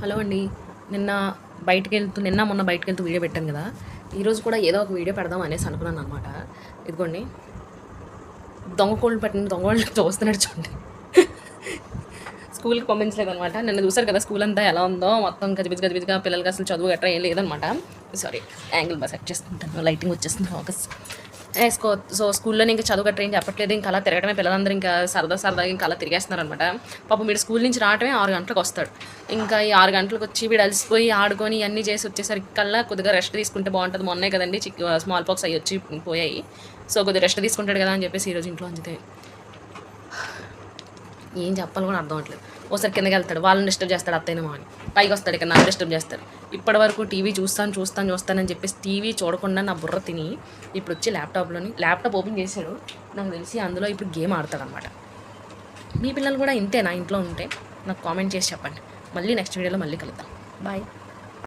Hello అండి. నిన్న మొన్న బయటకెళ్తూ వీడియో పెట్టాను కదా. ఈరోజు కూడా ఏదో ఒక వీడియో పెడదాం అనేసి అనుకున్నాను అనమాట. ఇదిగోండి, దొంగ కోళ్ళు పట్టిన దొంగ వాళ్ళు చూస్తున్నట్టు చూడండి. స్కూల్కి పంపించలేదు అనమాట. నిన్న చూసారు కదా స్కూల్ అంతా ఎలా ఉందో, మొత్తం గజిబిజిగా పిల్లలకి అసలు చదువు గట్రా ఏం లేదనమాట. సారీ, యాంగిల్ బాగా సెట్ చేసుకుంటాను, లైటింగ్ వచ్చేస్తుంది ఫోకస్. సో స్కూల్లోనే ఇంకా చదువు గట్రా ఏం చెప్పట్లేదు. ఇంకా అలా తిరగడమే, పిల్లలందరూ ఇంకా సరదాగా ఇంకా అలా తిరిగేస్తున్నారు అనమాట. పాపం వీడు స్కూల్ నుంచి రావటమే 6 గంటలకు వస్తాడు. ఇంకా ఈ 6 గంటలకు వచ్చి వీడు అలసిపోయి ఆడుకొని ఇవన్నీ చేసి వచ్చేసరికి కల్లా కొద్దిగా రెస్ట్ తీసుకుంటే బాగుంటుంది. మొన్నే కదండి స్మాల్ పాక్స్ అవి వచ్చి పోయాయి. సో కొద్దిగా రెస్ట్ తీసుకుంటాడు కదా అని చెప్పేసి ఈరోజు ఇంట్లో ఉంచితే ఏం చెప్పాలి కూడా అర్థం అవట్లేదు. ఒకసారి కిందకి వెళ్తాడు, వాళ్ళని డిస్టర్బ్ చేస్తాడు అత్తయ్యమో అని, పైకి వస్తాడు ఇక్కడ నన్ను డిస్టర్బ్ చేస్తాడు. ఇప్పటి వరకు టీవీ చూస్తానని చెప్పేసి టీవీ చూడకుండా నా బుర్ర తిని ఇప్పుడు వచ్చి ల్యాప్టాప్ ఓపెన్ చేశాడు. నాకు తెలిసి అందులో ఇప్పుడు గేమ్ ఆడతాడు అనమాట. మీ పిల్లలు కూడా ఇంతే నా ఇంట్లో ఉంటే నాకు కామెంట్ చేసి చెప్పండి. మళ్ళీ నెక్స్ట్ వీడియోలో మళ్ళీ కలుద్దాం. బాయ్.